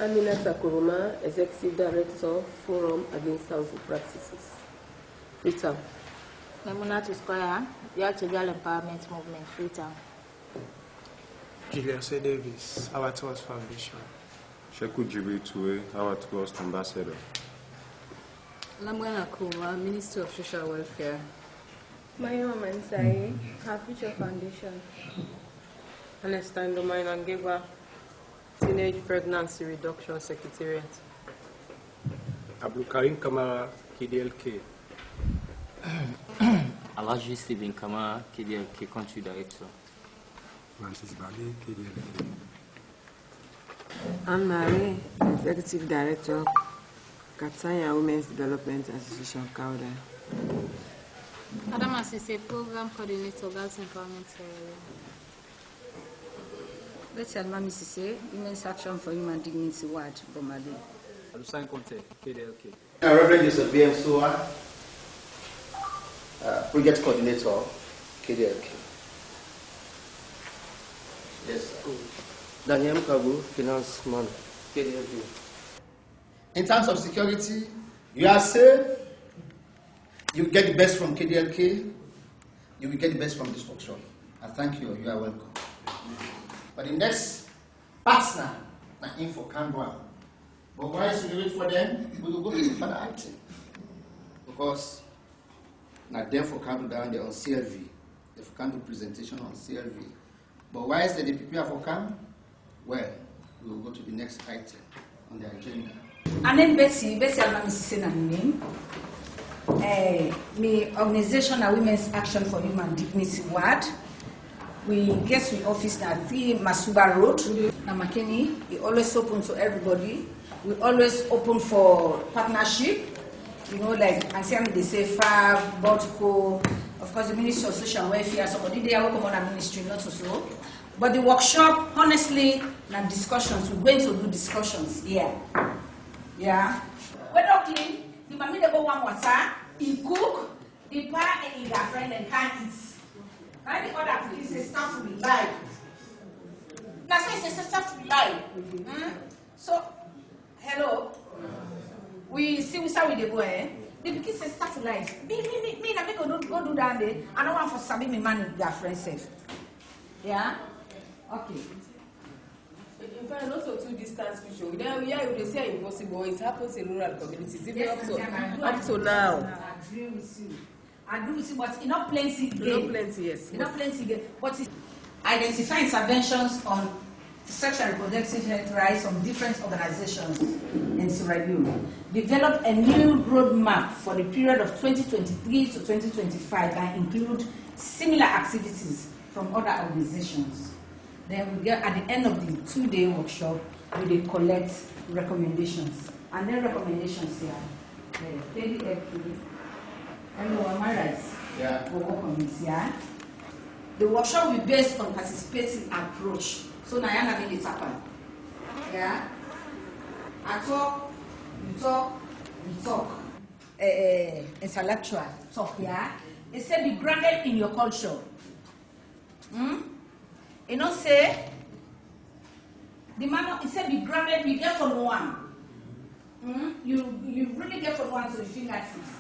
Amina Sakuruma, Executive Director, Forum Against Harmful Practices. Freetown. Memunatu Square, Youth Empowerment Movement, Freetown. Julius A. Davis, Our Tours Foundation. Sheku Jibril Toure, Our Tours Ambassador. Lamwana Kuma, Minister of Social Welfare. Mayo Mansai, Her Future Foundation. Ernestine Domain Angegwa, Teenage Pregnancy Reduction Secretariat. Abdul Karim Kamara, KDLK. Alaji Stephen Kamara, KDLK Country Director. Francis Bali, KDLK. Anne-Marie, Executive Director, Katanya Women's Development Association, Kauda. Adam Asise, Program Coordinator, Girls Empowerment Area. Let's Alma Mississippi, Women's Action for Human Dignity, Ward, Bomali. Alusan Conte, KDLK. Reverend Joseph B.M. Soa, Project Coordinator, KDLK. Yes, sir. Daniel Kabu, Finance Man, KDLK. In terms of security, you are safe. You get the best from KDLK. You will get the best from this workshop. I thank you. You are welcome. But the next partner, not in for Canberra. But while we wait for them, we will go to the further item. Because not them for Canberra down there on CLV. They can do presentation on CLV. But why is that the people for Canberra? Well, we will go to the next item on the agenda. And then Bessie Almamisisi na name. Me organization a Women's Action for Human Dignity Ward. We office na 3 Masuba Road. Na Makeni, we always open to everybody. We always open for partnership. You know, like Ansiami they say FAB, Botico, of course the Ministry of Social Welfare, somebody they are working on a ministry, not so. But the workshop, honestly, na discussions. We're going to do discussions here. Yeah. When not clean, the mommy they go one water, he cook, the pa and his friend and can't eat. Now the other thing is stuff to be live. That's why it's stuff to be live. So, hello. We see we start with the boy. The because say stuff to live. Me, na make go do that day. I don't want for sabi me man with their friend safe. Yeah. Okay. In fact, not so too distance future. Then yeah, you say impossible. It happens in rural communities. Even Yes, up to now. I agree with you. I agree with you, but it's not plenty again. Not plenty, yes. It's not plenty again. But it's identify interventions on sexual and reproductive health rights from different organizations in Sierra Leone. Develop a new roadmap for the period of 2023 to 2025 and include similar activities from other organizations. Then we get at the end of the 2-day workshop, we will collect recommendations. And then recommendations here. Everyone, my rights. Yeah. We'll work on this, yeah. The workshop will be based on participating approach. So now you're not going to happen. Yeah. I talk, you talk, we talk. Intellectual talk, yeah. It said be grounded in your culture. You know, say the man. It said be grounded. You get from one. You really get from one to the fingertips.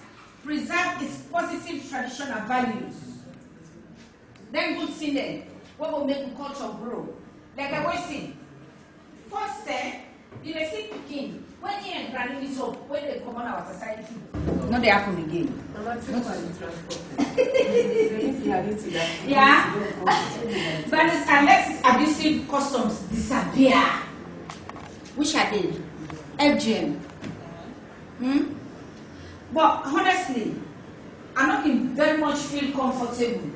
Preserve its positive traditional values. Then good thing then. What will make the culture grow? Like I was saying, first step, you may see picking when you and granny is up, when they come on our society. No, they happen again. Yeah. But unless abusive customs disappear, which are they? FGM. But honestly, I'm not very much feel comfortable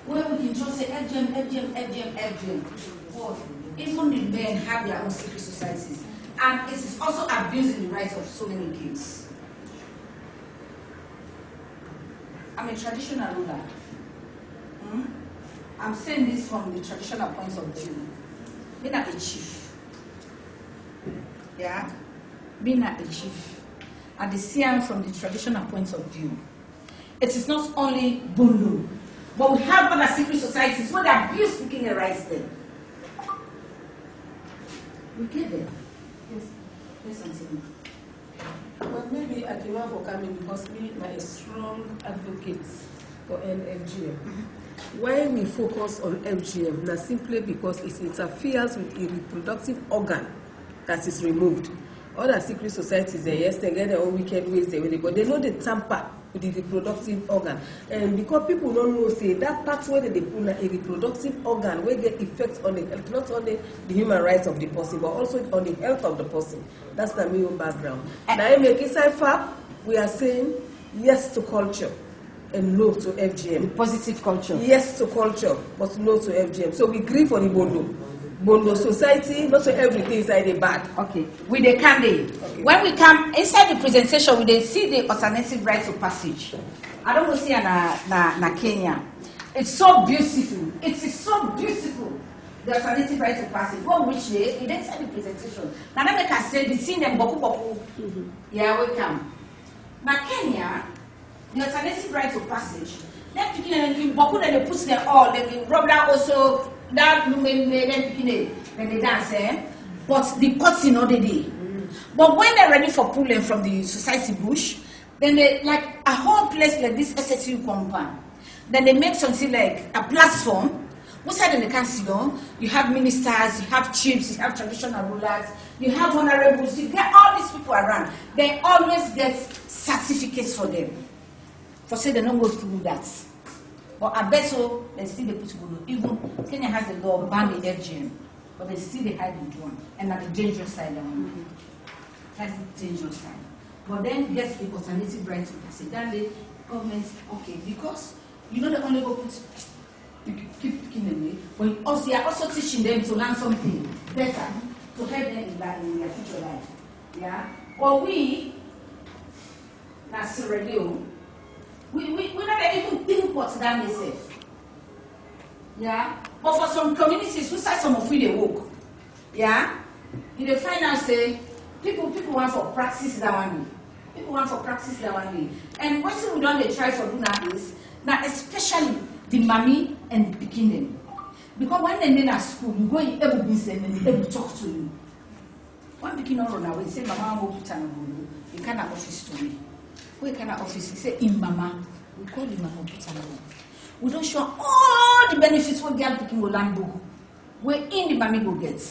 when we can just say FGM. But even the men have their own secret societies. And it is also abusing the rights of so many kids. I'm a traditional ruler. I'm saying this from the traditional points of view. Being a chief. Yeah? Being a chief. And the CM from the traditional points of view. It is not only Bundu, but we have other secret societies where they abuse speaking the rights there. We get there. Yes. Well, maybe I came out for coming because we are a strong advocate for FGM. Why we focus on FGM? Now, simply because it interferes with a reproductive organ that is removed. Other secret societies, yes, they get their own wicked ways, but they know they tamper with the reproductive organ. And because people don't know, say that part where they pull a reproductive organ will get effects on the health, not only the human rights of the person, but also on the health of the person. That's the main background. Now, in fact, we are saying yes to culture and no to FGM. The positive culture. Yes to culture, but no to FGM. So we agree for the Bondo society, not so everything inside the bad. Okay. With the candidate. Okay. When we come inside the presentation, we then see the alternative rites of passage. I don't want to see na Kenya. It's so beautiful. It is so beautiful. The alternative rites of passage. One which day, we then see the presentation. Now let me say the scene them boku. Yeah, we come. Na Kenya, the alternative rites of passage. Then picking and boku, then they put them all. Then they rub that also. That women when they dance, but the cuts in all the day. But when they're ready for pulling from the society bush, then they like a whole place like this SSU compound. Then they make something like a platform. What side in the council? You have ministers, you have chiefs, you have traditional rulers, you have honorables, you get all these people around. They always get certificates for them. For say they don't go through that. But I bet so they still they put Gulu. Even Kenya has a law banning FGM, but they still they hide the one and at the dangerous side. That's the dangerous side. But then gets the alternative right to passage. Then the government okay because you know they only go put keep picking away, but you are also teaching them to learn something better to help them in their future life. Yeah. But we that's Sierra Leone. We never even think what that may say. Yeah? But for some communities, we say some of we they work. Yeah? In the final say, people want for practice that one day. People want for practice that one day. And what we don't they try for do now is, now especially the mommy and the beginning. Because when they're in school, you go in every business and they able to talk to you. One beginning on now, we say, Mama, will put on you can't have office to me. We can office, he say in mama. We call him mama put. We don't show all the benefits we get picking will land book. We're in the mommy go get.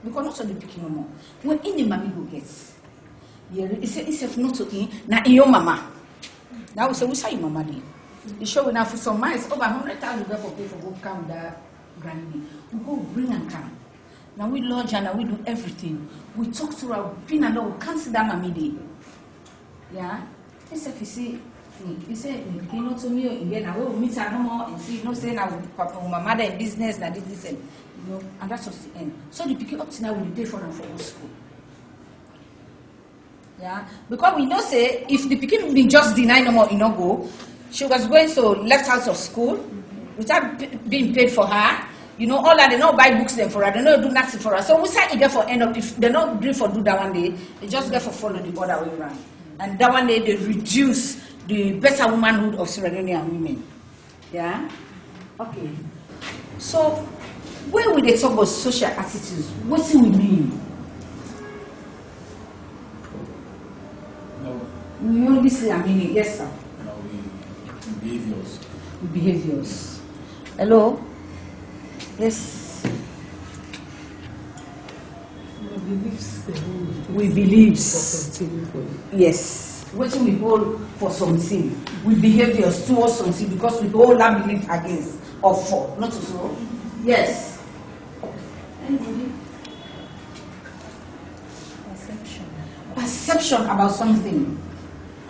Because not only picking no more. We're in the mommy go get. Yeah, he said if not to in, now in your mama. Now we say we say your mama day. The show we now for some miles over 100,000 for pay for go come that granny. We go bring and come. Now we lodge and now we do everything. We talk to our pin and we cancel that mommy day. Yeah. If you see, you say, you know, to me, again, I will meet her no more and see, you know, saying, I will my mother in business, that this, and you know, and that's just the end. So they pick it up to now, we pay for them for our school. Yeah, because we know, say, if the picking be just deny no more, you know, go, she was going so left out of school without being paid for her. You know, all that they don't buy books them for her, they don't do nothing for her. So we say, you get for end up, if they don't agree for do that one day, they just get for follow the other way around. And that one day they reduce the better womanhood of Sierra Leonean women. Yeah? Okay. So, when we talk about social attitudes, what do we mean? No. We only say a meaning, yes, sir. No, behaviors. Behaviors. Hello? Yes. We believe. Yes. What we hold for something. We behaviors towards something because we hold that belief against or for. Not so. Yes. Anybody? Perception about something.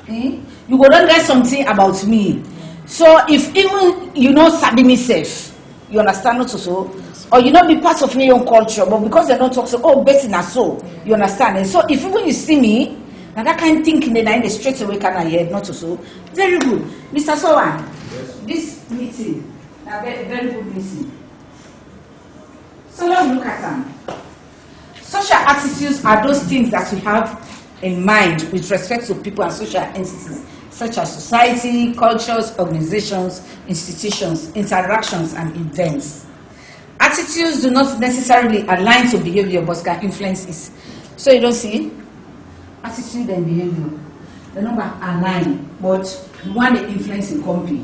Eh? You go don't get something about me. So if even you know sabi me safe, you understand not so. Or you not be part of your own culture, but because they don't talk so, oh, Betty na so, you understand? And so if even you see me, now that kind of thinking then the straight away can I hear not so. Very good. Mr. Sowan, yes. This meeting, a very, very good meeting. So let's look at them. Social attitudes are those things that we have in mind with respect to people and social entities, such as society, cultures, organizations, institutions, interactions, and events. Attitudes do not necessarily align to behavior, but can influence it. So you don't see, attitude and behavior. The number align, but one the influence in company,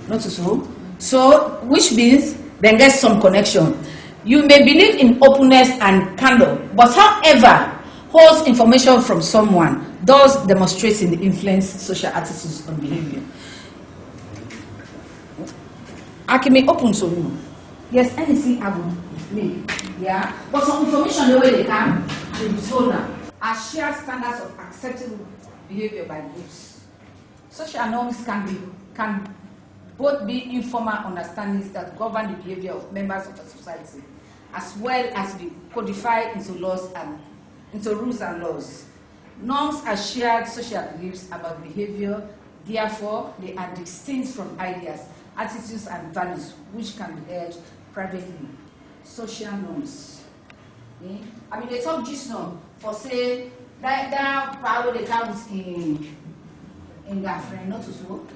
not so. So, which means then there's some connection. You may believe in openness and candor, but however, holds information from someone does demonstrate in the influence social attitudes and behavior. I can be open to you. Yes, anything I would make. Yeah, but some information the way they can, they be told now. Are shared standards of acceptable behavior by groups. Social norms can both be informal understandings that govern the behavior of members of a society, as well as be codified into laws and into rules and laws. Norms are shared social beliefs about behavior. Therefore, they are distinct from ideas, attitudes, and values which can be held privately. Social norms. Okay? I mean, they talk just now for say that power they count in girlfriend, not to so.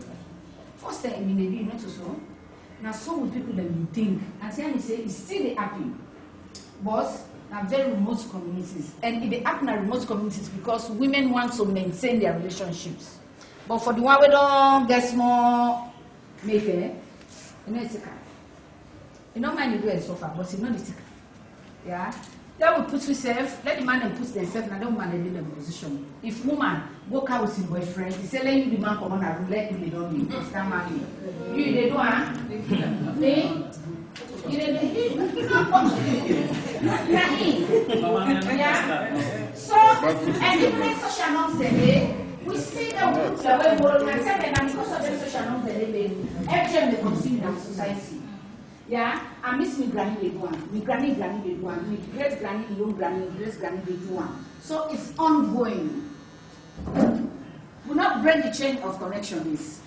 First thing in the be not to so. Now, some people that you think, and say it's still they happen, but now very remote communities, and it happen in remote communities because women want to maintain their relationships. But for the one we don't get more make you know it's you don't mind you do it so far, but it's not the ticker. Yeah. That will put yourself, let the man and put themselves in a man in the position. If woman walk out with his boyfriend, he say let you the man come on and let me don't be stand marry. You they do you so and different social norms we see them put their way more and because of the social norms FGM they consume in our society. Yeah, I miss me granny they do one, me granny they do one, me great granny, young granny, great granny they do one. So it's ongoing. We not break the chain of connection is.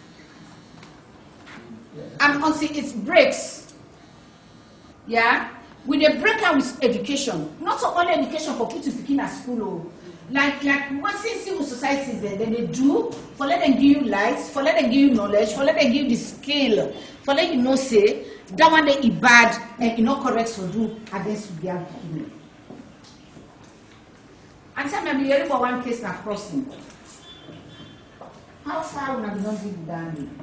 And until it breaks, yeah, with a breakout with education, not so only education for kids to begin at school, like what civil societies then they do for let them give you lights, for let them give you knowledge, for let them give you the skill, for let you know say that one day is bad and you know correct to do against their people. And tell me here for one case now crossing. How far would I not give down?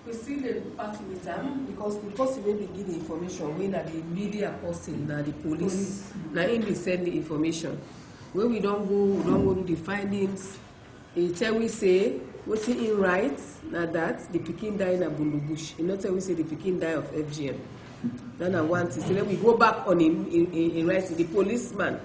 We still dey back with them because the person wey dey give the information wey na the media person na the police na him dey send the information. When we don't go do the findings. He tell we say wetin he write na that the pikin die na Bundubush. He not tell we say the pikin die of FGM. Then I want to say then we go back on him in writing the policeman.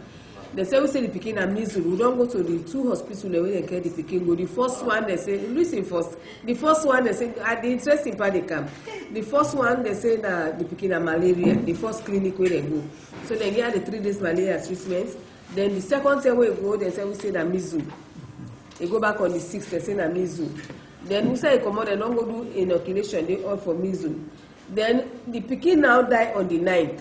They say we say the pikin na measles. We don't go to the two hospitals where they get the pikin go. The first one they say listen first. The first one they say at the interesting part they come. The first one they say na the pikin na malaria. The first clinic where they go. So they get the 3 days malaria treatment. Then the second time we go they say we say na measles. They go back on the 6th they say na measles. Then we say come on they don't go do inoculation. They all for measles. Then the pikin now die on the 9th.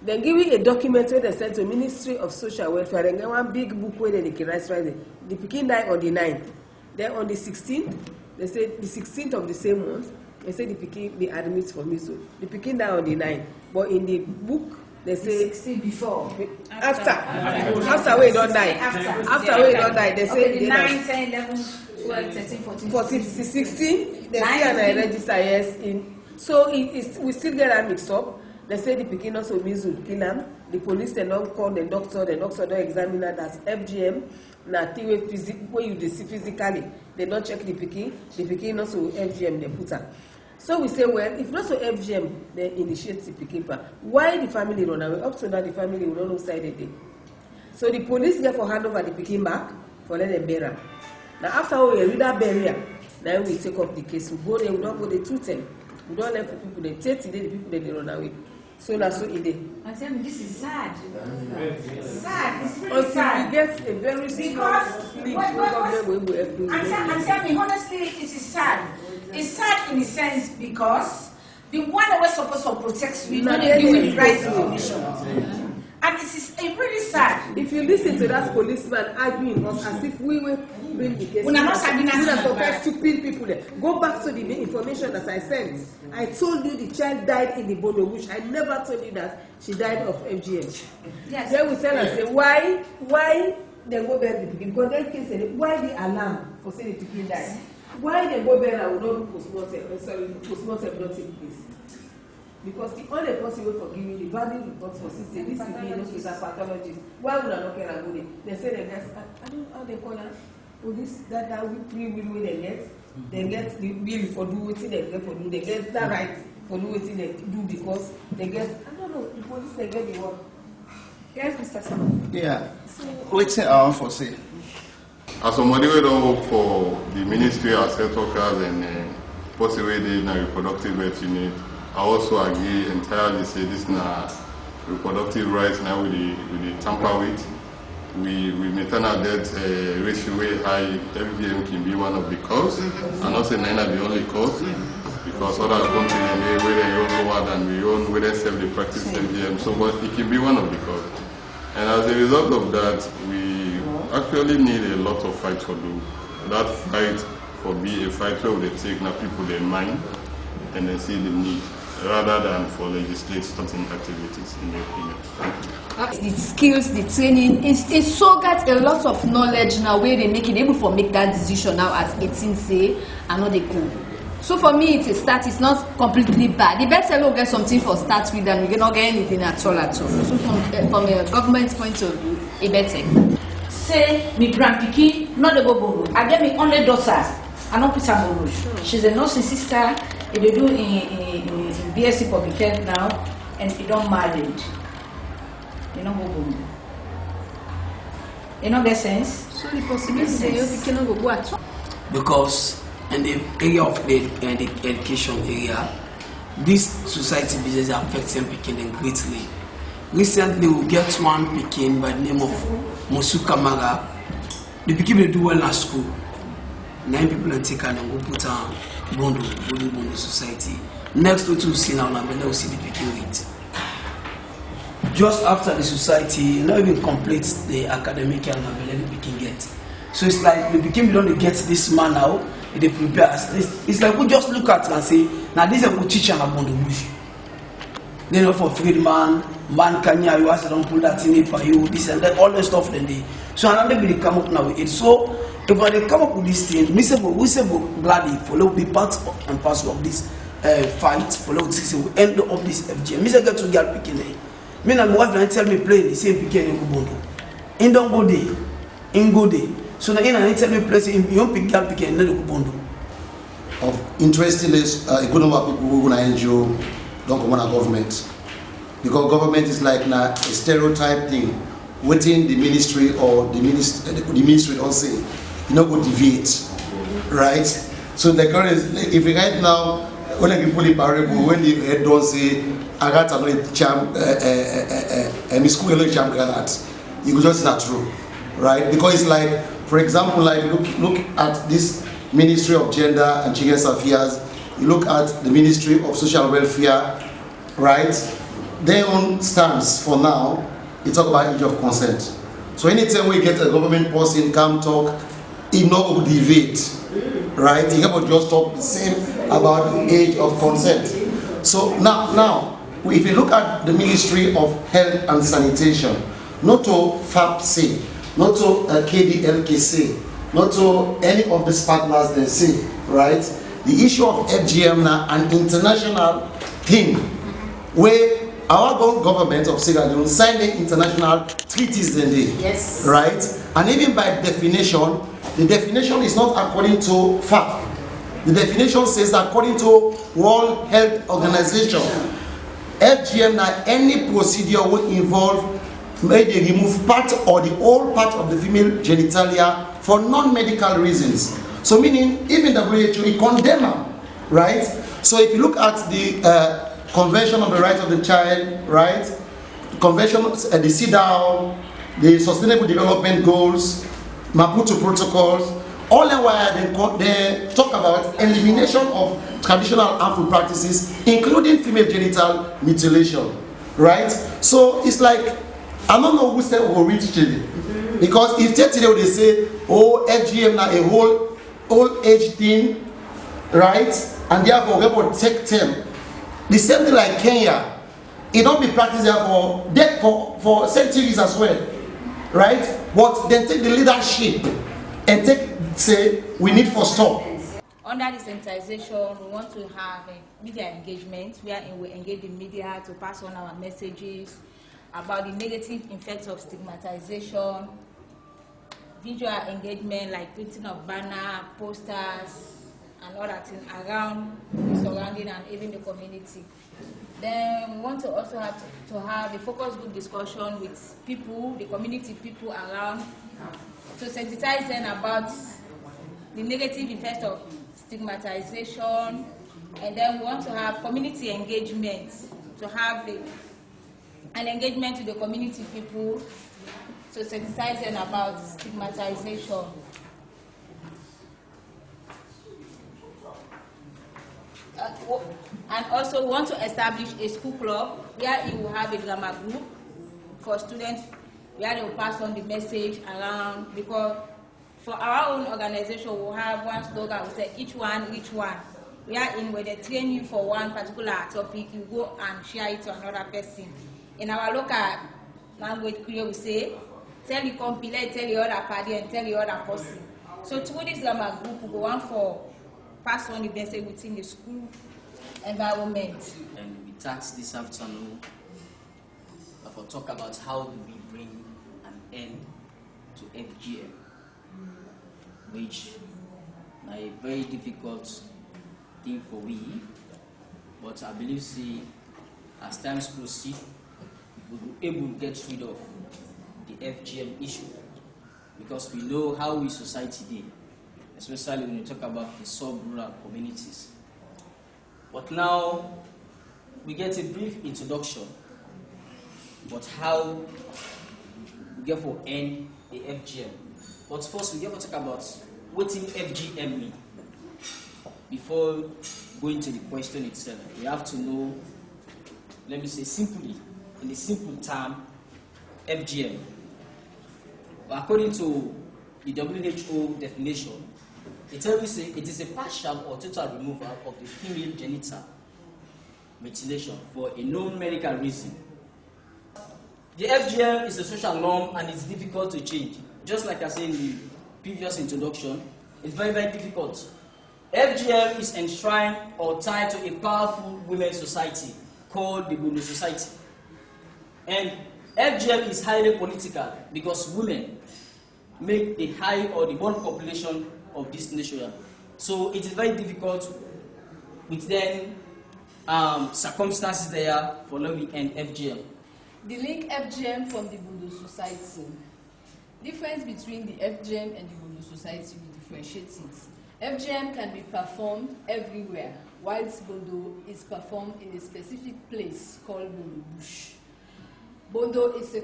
Then give you a document where they send to Ministry of Social Welfare and get one big book where they can write right there. The pikin died on the 9th. Then on the 16th, they say the 16th of the same month, they say the pikin they admit for measles. The pikin died on the 9th. But in the book, they say 16 before. After we don't die. After we don't die, they say okay, the 9, 10, 11, 12, 13, 14, 14, 16, they say and I register yes in. So we still get that mixed up. They say the pikin also measles kill him. The police they don't call the doctor don't examine that as FGM. Na thing where you see physically, they don't check the pikin also FGM they put her. So we say, well, if not so FGM, they initiate the pikin part. Why the family run away? Up to now the family will not know side the day. So the police therefore hand over the pikin back for let them bury her. Now after we read that burial, now we take up the case. We go there, we don't go there 2 10. We don't let for people they 30 days the people they run away. So that's what it is. I tell you, this is sad. Sad. It's really sad. We get a very and tell me, honestly, it is sad. It's sad in the sense because the one that was supposed to protect you, not give you the right information. And it is really sad. If you listen to that policeman arguing us as if we were bring the case, we are not supposed to pin people there. Go back to the information that I sent. I told you the child died in the Bono Bush. I never told you that she died of FGM. Yes. Then we tell her, say, why they go bury the pikin? Because that case, why the alarm for saying the pikin die? Why they go bury and will not do postmortem not take place? Because the only person who for giving the value report for system, this is being known as a pathologist. Why would I not care about it? They say the guys, I don't know how they call that. Oh, this, that we pre-will they get. They get the will for do what they get for do. They get that right for do what they do because they get, I don't know, the police they get the work. Yes, Mr. Sam. Yeah. Let's say I want for say. As somebody who don't work for the ministry as health workers and possibly the reproductive health unit, I also agree entirely say this na reproductive rights now with the tamper with. We maternal death ratio way high. FGM can be one of the cause, and not say neither the only cause, because other countries where they own lower than we own, where they self they practice FGM. So, but it can be one of the cause. And as a result of that, we actually need a lot of fight to do. That fight for be a fight where they take now people in mind and they see the need, rather than for legislate certain activities, in my opinion. Thank you. The skills, the training, it's so got a lot of knowledge now where they make it able to make that decision now at 18 say and not they go. So for me it's a start, it's not completely bad. The best will get something for start with and we cannot get anything at all at all. So from a government point of view, it better. Say me grandpiki, not the bobo. I get me only daughters. I don't put her sure. She's a nursing sister. They do in BSc public health now, and they don't married. You know who? You know that sense? So the possibility that you cannot go at all. Because in the area of the education area, this society business affects them Pekin greatly. Recently, we get one Pekin by the name of Mosu Kamara. The Pekin they do well at school. 9 people are taken and go put on Bondo society. Next to see now, we see the Pekin rate. Just after the society, not even complete the academic and the Pekin get. So it's like the Pekin don't get this man now, they prepare us. It's like we just look at it and say, now this is a good teacher and Bondo bush. Then for Friedman, man Kanya, you ask don't pull that in it for you, this and that, all the stuff then they. So another they come up now with it. So if they come up with this thing, we say gladly follow be part and parcel of this fight, follow this we end of this FGM. Me say get to get Pekin. Me and my wife and tell me play the same Pekin in Bondo. In don't go there, in go there. So now in tell me play in you pick girl Pekin in Bondo. Interestingly, a good number of people who are NGO don't come on a government. Because government is like a stereotype thing. Within the ministry or the ministry don't say, you know, go deviate. Right? So the current is, if we right now, when I people in parable, when the head don't say, I got a champ, and school champ granite, you could just not true. Right? Because it's like, for example, like look at this Ministry of Gender and Children's Affairs, you look at the Ministry of Social Welfare, right? Their own stance for now, you talk about age of consent. So anytime we get a government person come talk, it not deviate, right? You have to just talk the same about the age of consent. So now, if you look at the Ministry of Health and Sanitation, not to FAPC, not to KDLKC, not to any of these partners they say, right? The issue of FGM now an international thing where our government of Sierra Leone signed the international treaties in there. Yes. Right? And even by definition, the definition is not according to fact. The definition says according to World Health Organization, FGM now any procedure will involve may they remove part or the whole part of the female genitalia for non-medical reasons. So meaning even WHO it condemn them, right? So if you look at the Convention on the Rights of the Child, right? The Convention, the CEDAW, the Sustainable Development Goals, Maputo Protocols, all the while they talk about elimination of traditional harmful practices, including female genital mutilation, right? So it's like, I don't know who said will reach Chile. Because if today they say, oh, FGM now a whole old age thing, right? And therefore we will take them. The same thing like Kenya, it don't be practiced there for centuries as well. right? But then take the leadership and say we need for stop. Under the sensitization, we want to have a media engagement wherein we engage the media to pass on our messages about the negative effects of stigmatization, visual engagement like printing of banner, posters, and other things around the surrounding and even the community. Then we want to also have to have a focus group discussion with people, the community people around, to sensitize them about the negative effects of stigmatization. And then we want to have community engagement, to have an engagement with the community people to sensitize them about stigmatization. And also we want to establish a school club where you will have a grammar group for students where they will pass on the message around, because for our own organization we'll have one slogan, we say each one reach one. Where they train you for one particular topic, you go and share it to another person. In our local language, we say, tell the compile, tell the other party, and tell the other person. So through this grammar group, we go on for pass on the message within the school environment. And we tasked this afternoon for talk about how do we bring an end to FGM, which is a very difficult thing for we, but I believe as times proceed, we will be able to get rid of the FGM issue, because we know how we society did, especially when you talk about the sub-rural communities. But now we get a brief introduction about how we get for end the FGM. But first we get to talk about what FGM means. Before going to the question itself, we have to know, let me say simply, in a simple term, FGM. According to the WHO definition, it tells you it is a partial or total removal of the female genital mutilation for a known medical reason. The FGM is a social norm and it's difficult to change. Just like I said in the previous introduction, it's very, very difficult. FGM is enshrined or tied to a powerful women's society called the Bondo Society. And FGM is highly political because women make the high or the born population of this nation. So it is very difficult with then circumstances there for lobby and FGM. The link FGM from the Bondo Society. Difference between the FGM and the Bondo Society, we differentiate it. FGM can be performed everywhere, whilst Bondo is performed in a specific place called Bondo Bush. Bondo is a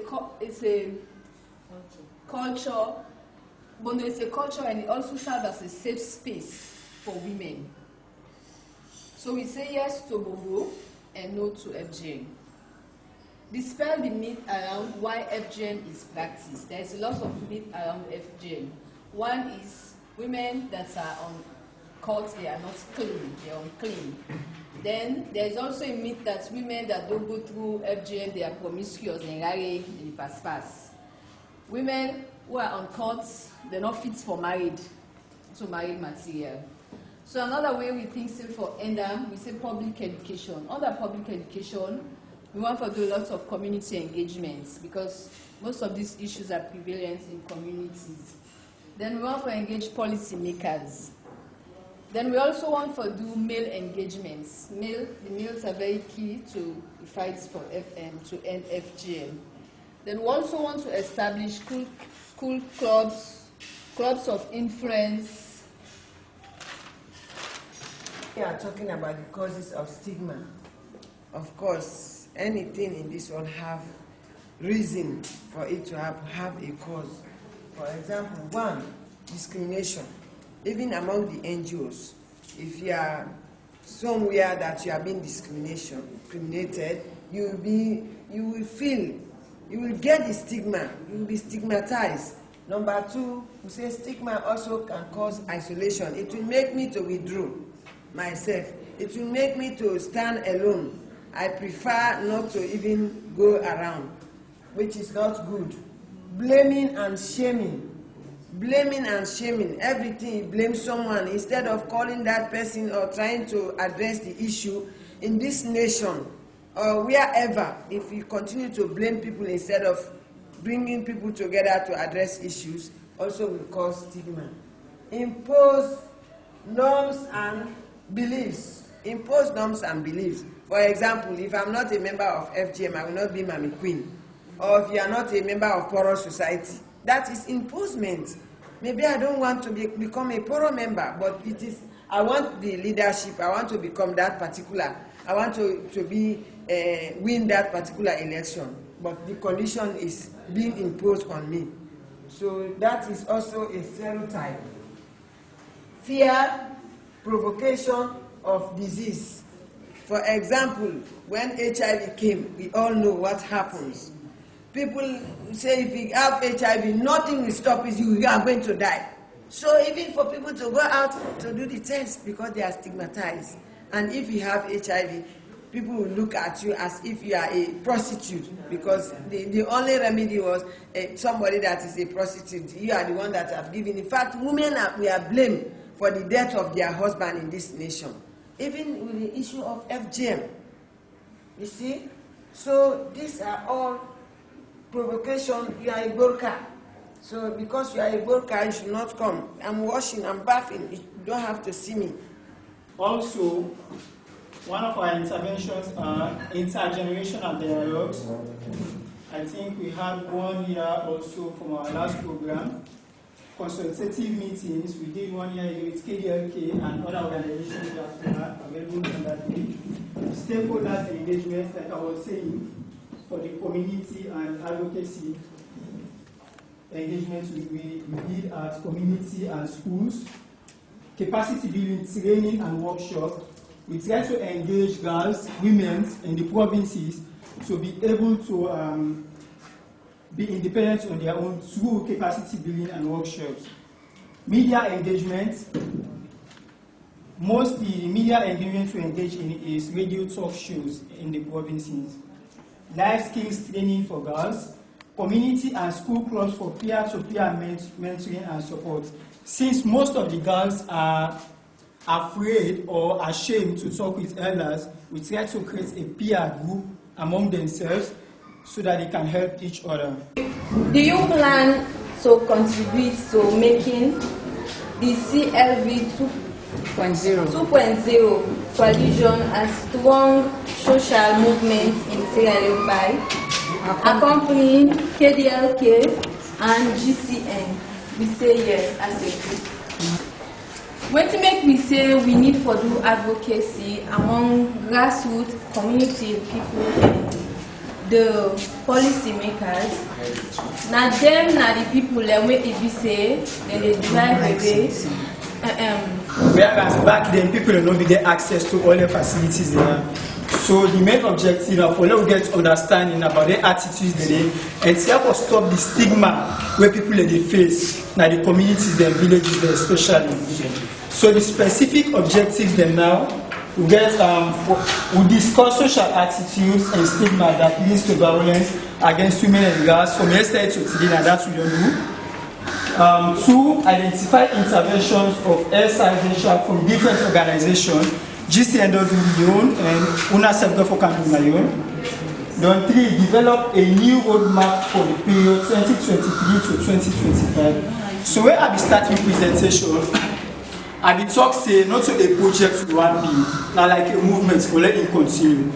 culture. Bondo is a culture, and it also serves as a safe space for women. So we say yes to Bondo and no to FGM. Dispel the myth around why FGM is practiced. There is a lot of myth around FGM. One is women that are on court, they are not clean, they are unclean. Then there is also a myth that women that don't go through FGM, they are promiscuous and rare, they pass. Women who are on court, they're not fit for marriage, so married material. So another way we think still for ENDAM, we say public education. Under public education, we want to do lots of community engagements because most of these issues are prevalent in communities. Then we want to engage policy makers. Then we also want to do male engagements. The males are very key to the fights for to end FGM. Then we also want to establish school clubs, clubs of influence. We are talking about the causes of stigma. Of course, anything in this world have reason for it to have a cause. For example, one, discrimination. Even among the NGOs, if you are somewhere that you are being discriminated, you will get the stigma, you will be stigmatized. Number two, we say stigma also can cause isolation. It will make me to withdraw myself. It will make me to stand alone. I prefer not to even go around, which is not good. blaming and shaming. Blaming and shaming. Everything you blame someone instead of calling that person or trying to address the issue in this nation or wherever. If you continue to blame people instead of bringing people together to address issues, also will cause stigma. Impose norms and beliefs. Impose norms and beliefs. For example, if I'm not a member of FGM, I will not be Mami Queen. Or if you are not a member of Poro Society, that is imposement. Maybe I don't want to become a Poro member, but it is, I want the leadership, I want to become that particular, I want to win that particular election, but the condition is being imposed on me. So that is also a stereotype. Fear, provocation of disease. For example, when HIV came, we all know what happens. People say if you have HIV, nothing will stop you, you are going to die. So even for people to go out to do the test because they are stigmatized. And if you have HIV, people will look at you as if you are a prostitute because the only remedy was somebody that is a prostitute. You are the one that have given. In fact, women we are blamed for the death of their husband in this nation. Even with the issue of FGM. You see? So these are all provocation. You are a burqa. So because you are a burqa, you should not come. I'm washing, I'm bathing. You don't have to see me. Also, one of our interventions are intergenerational dialogues. I think we had one year also from our last program. Consultative meetings, we did 1 year with KDLK and other organizations that are available on that week. Stakeholders engagement, like I was saying, for the community and advocacy engagement we did at community and schools. Capacity building training and workshop. We try to engage girls, women in the provinces to be able to be independent on their own through capacity building and workshops. Media engagement. Mostly media engagement we engage in is radio talk shows in the provinces. Life skills training for girls. Community and school clubs for peer-to-peer mentoring and support. Since most of the girls are afraid or ashamed to talk with elders, we try to create a peer group among themselves so that they can help each other. Do you plan to contribute to making the CLV 2.0 coalition a strong social movement in Sierra Leone by accompanying KDLK and GCN? We say yes as a group. When to make we say we need for do advocacy among grassroots community people and the policy makers. Now them, now the people that we be say then they drive away. Whereas back then people don't know get access to all the facilities there. So the main objective of all we get understanding about their attitudes today and to help us stop the stigma where people they face now the communities, the villages, especially. So the specific objectives then now we get we discuss social attitudes and stigma that leads to violence against women and girls from yesterday to today, and that's what we do. 2, identify interventions of SIVH from different organizations. GCN do your own and UNASEF can do my own. Then 3, develop a new roadmap for the period 2023 to 2025. So where I be starting presentation, I be talk say not to a project we want be, now like a movement for let it continue.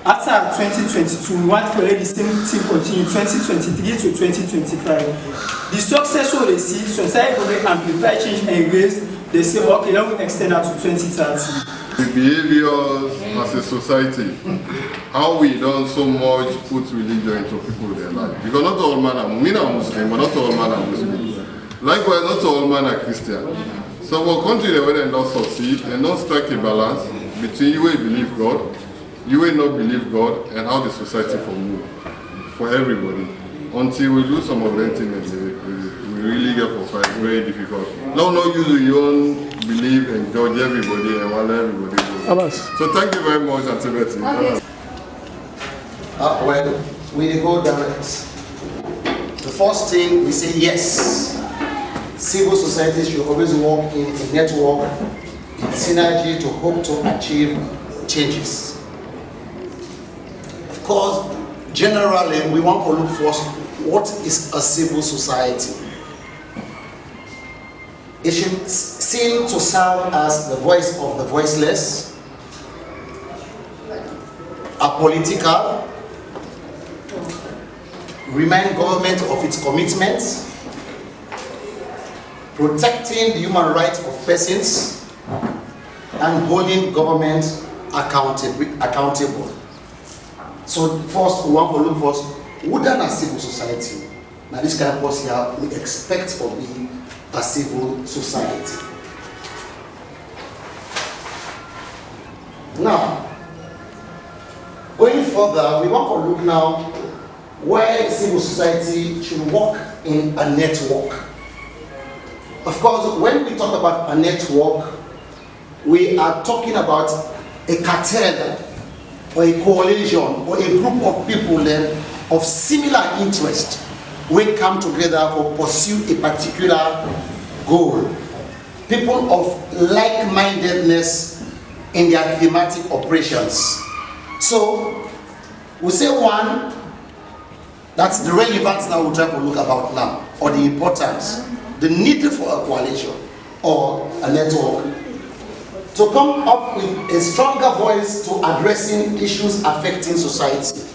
After 2022, we want to let the same thing continue 2023 to 2025. The success of the see, society will amplify change and raise. They say, okay, let me extend that to 2030. The behaviors as a society, how we don't so much put religion into people's life. Because not all men are Muslim, but not all men are Muslims. Likewise, not all men are Christian. So for country where they don't succeed, they don't strike a balance between you will believe God, you will not believe God, and how the society for move for everybody. Until we do some of them things, we really get for fight. It's very difficult. No, use your own belief and judge everybody and want everybody go. So thank you very much, Auntie Betty. Okay. Well, we go direct. The first thing we say yes. Civil society should always work in a network, in synergy to hope to achieve changes. Of course, generally, we want to look first, what is a civil society? It should seem to serve as the voice of the voiceless, apolitical, remind government of its commitments, protecting the human rights of persons, and holding government accountable. So first, we want to look first, wouldn't a civil society? Now this kind of person here, we expect for being a civil society. Now, going further, we want to look now why civil society should work in a network. Of course, when we talk about a network, we are talking about a cartel or a coalition or a group of people of similar interest. We come together to pursue a particular goal. People of like-mindedness in their thematic operations. So, we say one, that's the relevance now we'll try to look about now, or the importance, the need for a coalition or a network to come up with a stronger voice to addressing issues affecting society.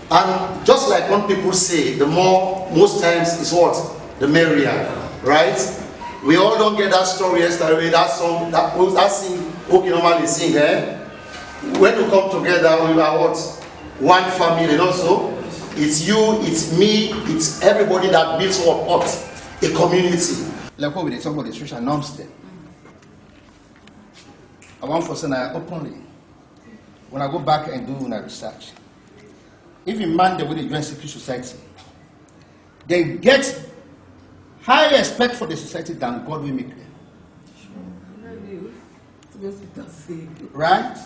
And just like when people say, the more, most times is what? The merrier, right? We all don't get that story yesterday, that song, that sing, okay, normally sing, eh? When we come together, we are what? One family, and also, it's you, it's me, it's everybody that builds up a community. Like what we talk about the social norms there. I want for saying openly, when I go back and do my research, even man the way they join secret society, they get high respect for the society than God will make them. Right?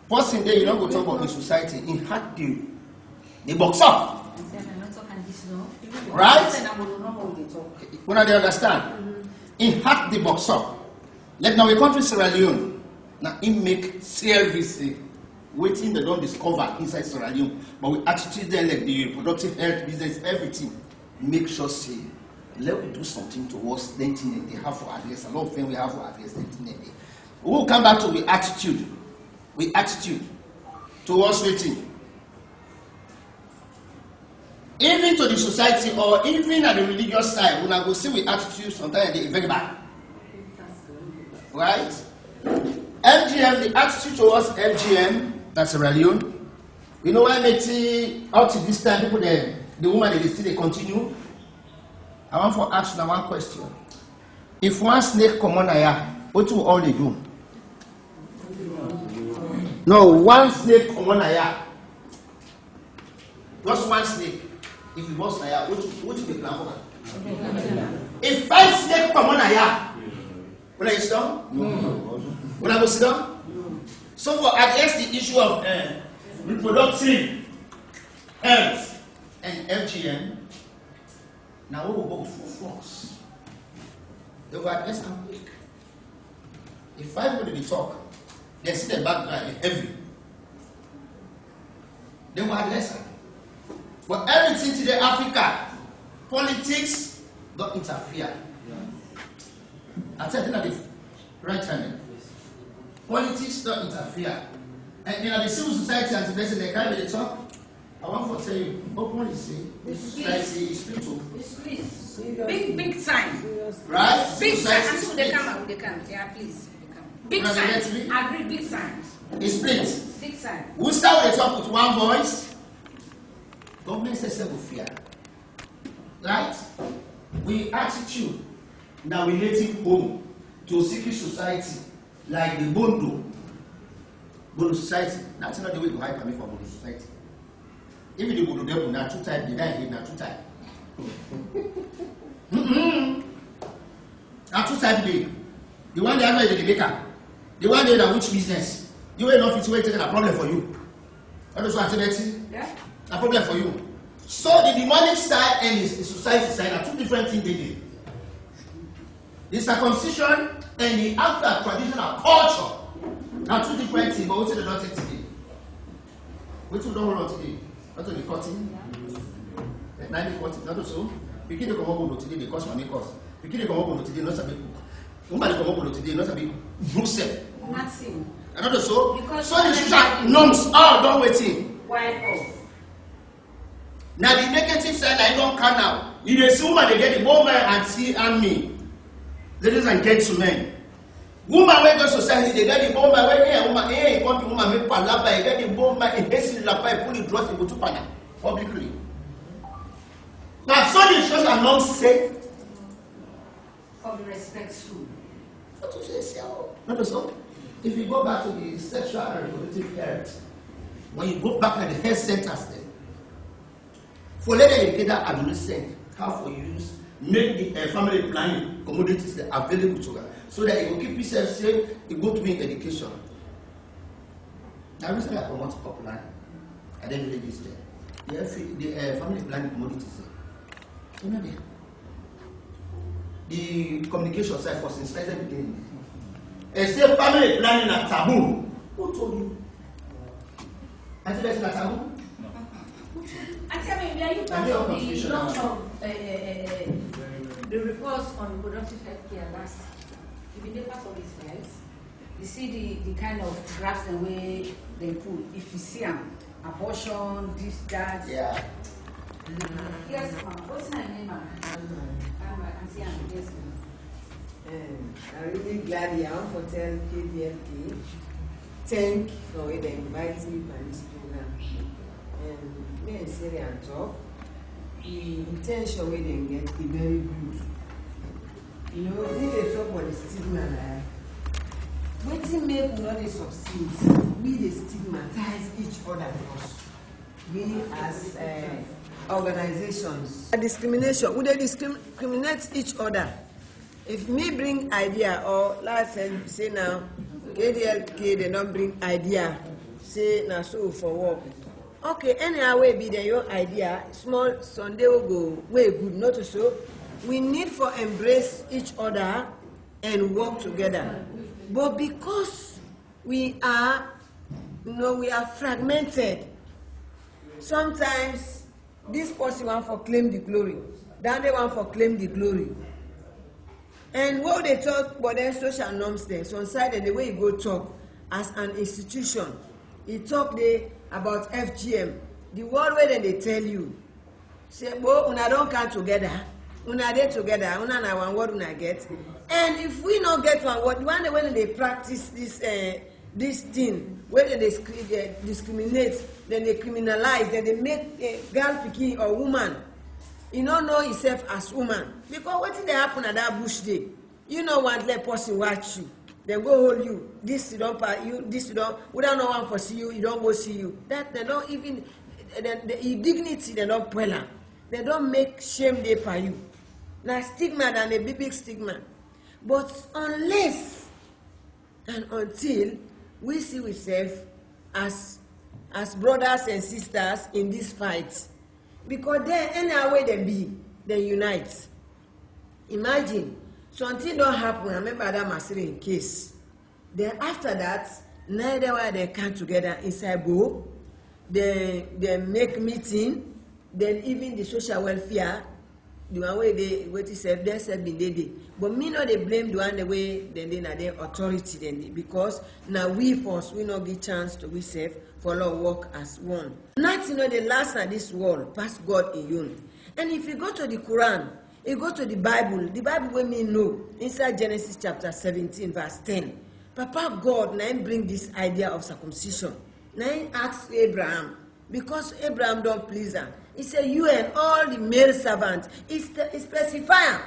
Person there, you don't go talk about the society, in heart they box up. Right? When they understand, in heart they box up. Like now, a country Sierra Leone, now it make service waiting they don't discover inside Sierra Leone, but we attitude there like the reproductive health business, everything. Make sure say, let me do something towards the thing they have for address. A lot of things we have for address the thing. We will come back to the attitude. We attitude towards waiting. Even to the society or even at the religious side, when I go see with attitude, sometimes they very bad. Right? FGM, the attitude towards FGM, that's Sierra Leone. You know why Meti, out to this time, people the woman they still they continue. I want to ask now one question. If one snake come on here, what will all they do? No, one snake come on here. Just one snake. If you bust here, what will be plan for? If 5 snakes come on here, will I sit down? No. Will I go sit down? No. So for address the issue of reproductive health and FGM, now we will go full force. They will address them quick. If 5 people talk, they see the background heavy. They will address them. But everything today, Africa, politics don't interfere. I tell you that the right time. Politics don't interfere. And in the civil society and they can't really talk. I want to tell you, openly say, the society is split to. Please. Big time. Right? Big time. Until they come. Yeah, please. Big time. Agree, big time. It's split. Big time. We start with the talk with one voice. Government says will fear. Right? We attitude now relating home to a secret society like the Bondo society. That's not the way to hide coming from Bondo society. Even the Bondo devil now 2 times, the guy here now 2 times. Now 2 times big. The one they are the maker. The one they are which business. You ain't not fit to take a problem for you. What is what I tell you? Yeah. A problem for you. So the demonic side and the society side are two different things they did. The circumcision and the after traditional culture are two different things, but what do they not take today? What do they don't hold on today? What do they cutting? Now they cutting, not so. Because they come up today, they cost money cost. Because they come up today, not some people. Woman come up today, not some people. Bruxelles. Nothing. Another so. So the social norms are done waiting. Wipe off. Now the negative side, I don't count now. You dey see woman, they get the woman and see and me. Ladies and gentlemen. Woman wey go society, they get the woman wey woman, come to woman make palapa, they get the woman in hesi lapa, put the dress in go to pana publicly. Now so the social norms say For the respectful. What to say, not so. If you go back to the sexual and reproductive health, when you go back to the health centers there, for later you get that adolescent, how for use, make the family planning commodities available to her, so that it will keep yourself safe, it go to be in education. Now recently I promote popular, I didn't really this there. The family planning commodities there. You know there. The communication side was inside the beginning. And say family planning are taboo. Who told you? I said that's not taboo. I tell me, are you part of the launch of the reports on reproductive health care last? If you part of these files, you see the kind of drafts the way they put. If you see abortion, this, that. Yeah. Yes, ma'am. What's my name, ma'am? Yes, I'm really glad you are for tell KDLK. Thank you for the invite me for this program. And me and Siri and talk. The intention we didn't get is very good. You know, we dey talk about the stigma now. Wetin make we not dey succeed? We dey stigmatize each other first. We as organizations. Discrimination. We dey discriminate each other. If me bring idea or last say now KDLK they don't bring idea, say now so for work. Okay, anyhow way be your idea, small Sunday will go way good, not so. We need for embrace each other and work together. But because we are, we are fragmented, sometimes this person want for claim the glory, that they want for claim the glory. And what they talk about their social norms there, so inside the way you go talk as an institution, you talk there about FGM, the word where they tell you, say, well, una don't come together, una dey together, una na one word una get. And if we not get one word, one when they practice this thing, where they discriminate, then they criminalize, then they make a girl pikin or woman, you don't know yourself as woman. Because what did they happen at that bush day? You know what let person watch you. They go hold you. This you don't you, this you don't, we don't know one for see you, you don't go see you. That they don't even the dignity they don't pull her. They don't make shame day for you. Now stigma than a big stigma. But unless and until we see ourselves as brothers and sisters in this fight. Because then any way they be, they unite. Imagine, something don't happen, remember that Masiri case. Then after that, neither way they come together inside go, they make meeting, then even the social welfare, the one way they said been they. But me no they blame the one the way then they na their authority then because now we first we not get chance to we save for Lord work as one. Nothing the last na this world pass God in you. And if you go to the Quran, you go to the Bible wey me know inside Genesis chapter 17 verse 10. Papa God now bring this idea of circumcision. Now he asked Abraham because Abraham don't please him. He said, you and all the male servants, he specify.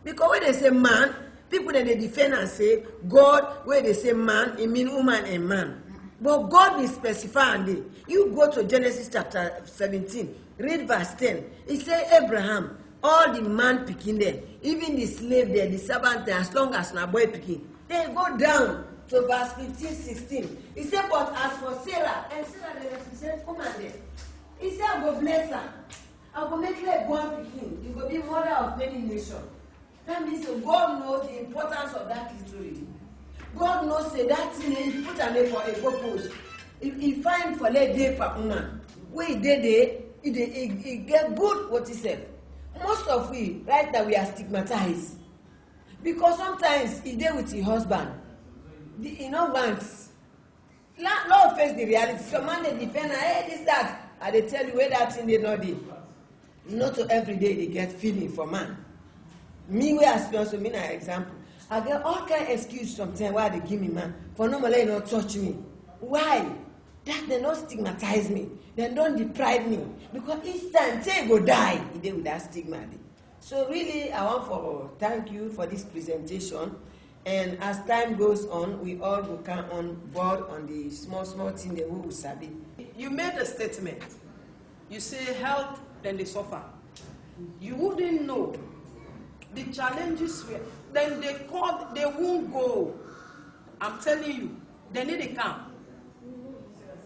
Because when they say man, people then they defend and say, God, when they say man, it means woman and man. But God will specify and they. You go to Genesis chapter 17, read verse 10. It says, Abraham, all the man picking there, even the slave there, the servant there, as long as na boy picking, they go down to verse 15, 16. He said, but as for Sarah, and Sarah they represent woman there. He said, I go bless her. I go make like one pikin, you go be mother of many nations. That means God knows the importance of that history. God knows say that thing he put an for a purpose. If he find for let day per woman, where he did he get good what he said. Most of we right now we are stigmatized because sometimes he dey with his husband. He no wants. Lord face the reality. Some man they defend hey this that. I dey tell you where that thing they not dey. Not to every day they get feeling for man. Me where I sponsor so me na example. I get all kind of excuse sometimes why they give me man for normally not touch me. Why? That they not stigmatize me. They don't deprive me because each time they go die, they with that stigma. So really, I want to thank you for this presentation. And as time goes on, we all will come on board on the small thing that we will sabi. You made a statement. You say health, then they suffer. You wouldn't know the challenges were. Then they won't go. I'm telling you, they need to come.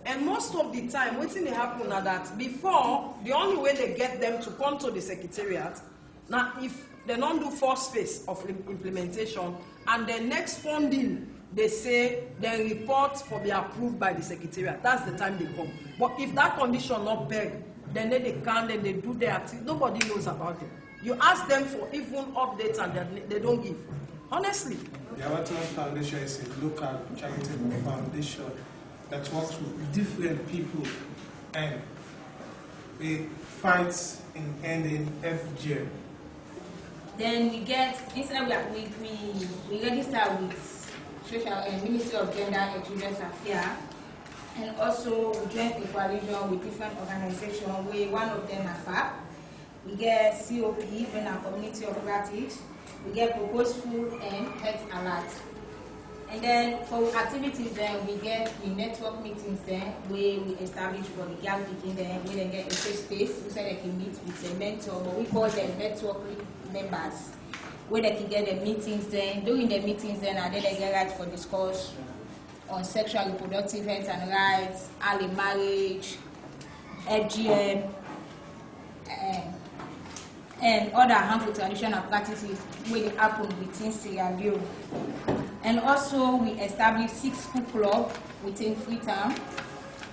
And most of the time, what's in the happen now that before, the only way they get them to come to the secretariat, now if they don't do first phase of implementation, and the next funding, they say they report for be approved by the secretariat. That's the time they come. But if that condition not beg, then they can, then they do their activity. Nobody knows about them. You ask them for even updates and they don't give. Honestly. The Avatar Foundation is a local charitable foundation that works with different people and we fight in ending FGM. Then we get, instead we register with Ministry of Gender and Children's Affairs, and also we join a coalition with different organizations where one of them are FAP. We get COP, when our community of practice. We get proposed food and health alert. And then for activities then we get the network meetings then where we establish for the girl picking then where they get a safe space so they can meet with a mentor, but we call them network members, where they can get the meetings then. During the meetings then and then they get right for discourse on sexual reproductive health and rights, early marriage, FGM, and other harmful traditional practices where they happen within Sierra Leone. And also we established 6 school clubs within Freetown.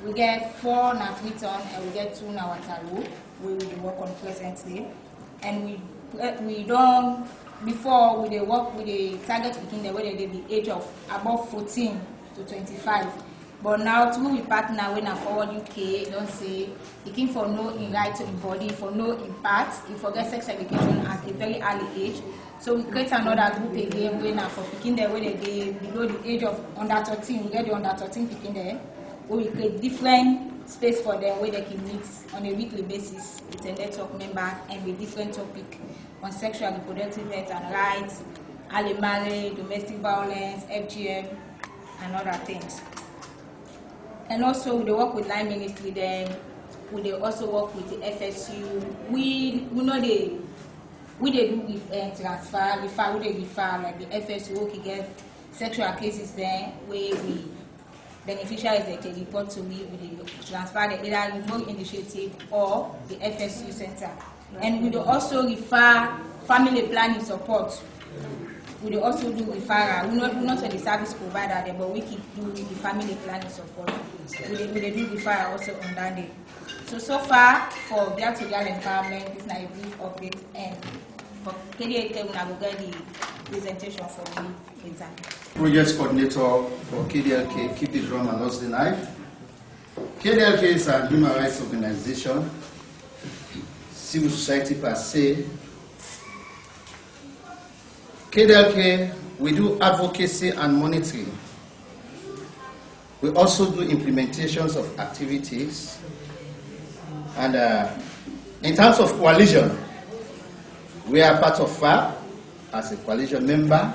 We get 4 in Freetown and we get 2 in Waterloo where we work on presently. And we don't, before we work with the target within the way they be age of above 14 to 25. But now through we partner with Forward UK, don't say looking for no in right to embody, for no impact, if forget sex education at a very early age. So we create another group again where now for picking there where they below the age of under 13, we get the under 13 picking there, where we create different space for them where they can meet on a weekly basis with a network member and with different topic on sexual reproductive health and rights, early marriage, domestic violence, FGM, and other things. And also they work with Line Ministry then, we also work with the FSU. We know they do with transfer, refer, we refer like the FSU we get sexual cases then where we beneficiaries they can report to me with the transfer the either remote initiative or the FSU center. And we also refer family planning support. We also do referral. We're not the service provider there, but we keep doing the family planning support. We do referral also on that day. So far for girl to girl empowerment, this is a brief update, and for KDLK we will get the presentation for me later. Project coordinator for KDLK, Keep the Drum and Lost the Knife. KDLK is a human rights organization, civil society per se. KDLK, we do advocacy and monitoring. We also do implementations of activities. And in terms of coalition, we are part of FAP as a coalition member.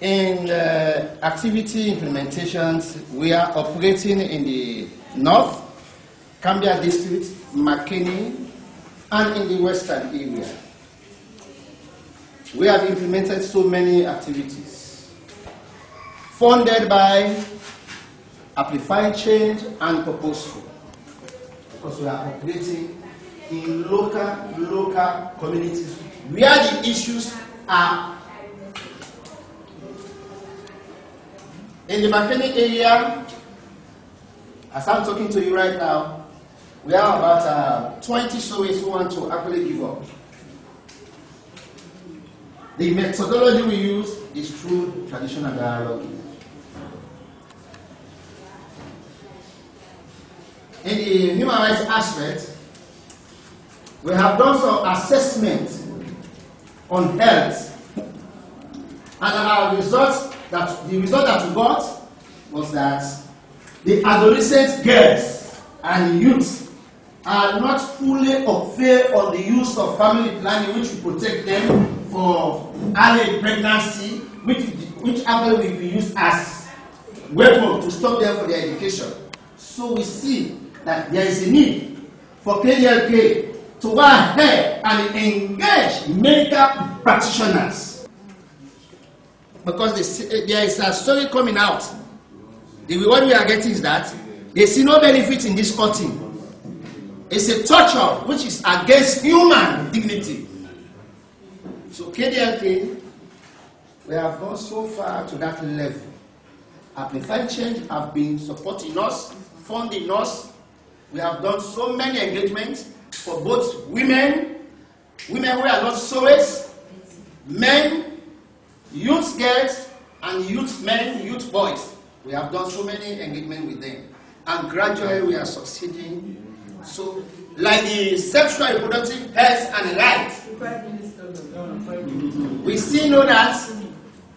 In activity implementations, we are operating in the North, Cambia District, McKinney, and in the Western area. We have implemented so many activities funded by Amplifying Change and Purposeful. because we are operating in local communities where the issues are. In the Makeni area, as I'm talking to you right now, we have about 20 stories who want to actually give up. The methodology we use is through traditional dialogue. In the human rights aspect, we have done some assessment on health, and our result that we got was that the adolescent girls and youth are not fully aware of the use of family planning, which will protect them for early pregnancy, which actually will be used as weapon to stop them for their education. So we see that there is a need for KDLK to go ahead and engage medical practitioners, because there is a story coming out. What we are getting is that they see no benefit in this cutting. It's a torture which is against human dignity. So KDLK, we have gone so far to that level. Amplified Change have been supporting us, funding us. We have done so many engagements for both women who are not sewers, men, youth girls, and youth men, youth boys. We have done so many engagements with them. And gradually we are succeeding. So, like the sexual reproductive health and rights, we still know that